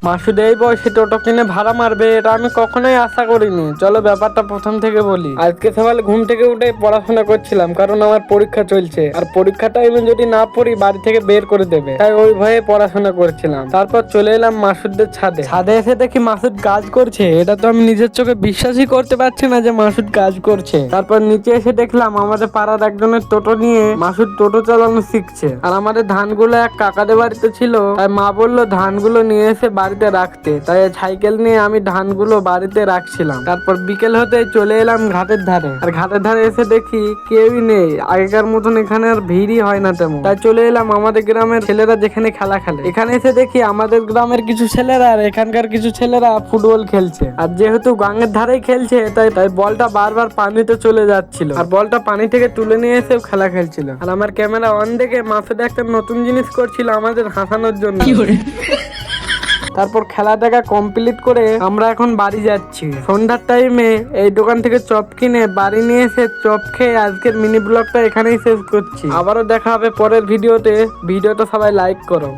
মাসুদ এই বয়সে টোটো কিনে ভাড়া মারবে এটা আমি কখনোই আশা করিনি। চলো ব্যাপারটা প্রথম থেকে বলি। আজকে সকালে ঘুম থেকে উঠে পড়াশোনা করছিলাম, কারণ আমার পরীক্ষা চলছে, আর পরীক্ষা টাইমে যদি না পড়ি বাড়ি থেকে বের করে দেবে, তাই ওই ভয়ে পড়াশোনা করছিলাম। তারপর চলে এলাম মাসুদদের ছাদে। ছাদে এসে দেখি মাসুদ কাজ করছে, এটা তো আমি নিজের চোখে বিশ্বাসই করতে পারছি না যে মাসুদ কাজ করছে। তারপর নিচে এসে দেখলাম আমাদের পাড়ার একজনের টোটো নিয়ে মাসুদ টোটো চালানো শিখছে। আর আমাদের ধানগুলো এক কাকাদের বাড়িতে ছিল, তাই মা বললো ধানগুলো নিয়ে এসে বাড়িতে রাখতে, তাই সাইকেল নিয়ে আমি ধানগুলো বাড়িতে রাখছিলাম। তারপর বিকেল হতে চলে এলাম ঘাটের ধারে, আর ঘাটের ধারে এসে দেখি কেউই নেই, আগেকার মতন এখানে আর ভিড়ই হয় না তেমন। তাই চলে এলাম আমাদের গ্রামের ছেলেরা যেখানে খেলা খেলে। এখানে এসে দেখি আমাদের গ্রামের কিছু ছেলেরা আর এখানকার কিছু ছেলেরা ফুটবল খেলছে। আর যেহেতু গাঙের ধারেই খেলছে, তাই বলটা বারবার পানিতে চলে যাচ্ছিল, আর বলটা পানি থেকে তুলে নিয়ে এসে খেলা খেলছিল। আর আমার ক্যামেরা অন দেখে মাসুদ একটা নতুন জিনিস করছিল আমাদের হাসানোর জন্য। তারপর খেলা দেখা কমপ্লিট করে আমরা এখন বাড়ি যাচ্ছি। সন্ধ্যার টাইমে এই দোকান থেকে চপ কিনে বাড়ি নিয়ে এসে চপ খেয়ে আজকের মিনি ব্লগটা এখানেই শেষ করছি। আবারও দেখা হবে পরের ভিডিওতে। ভিডিওটা সবাই লাইক করো।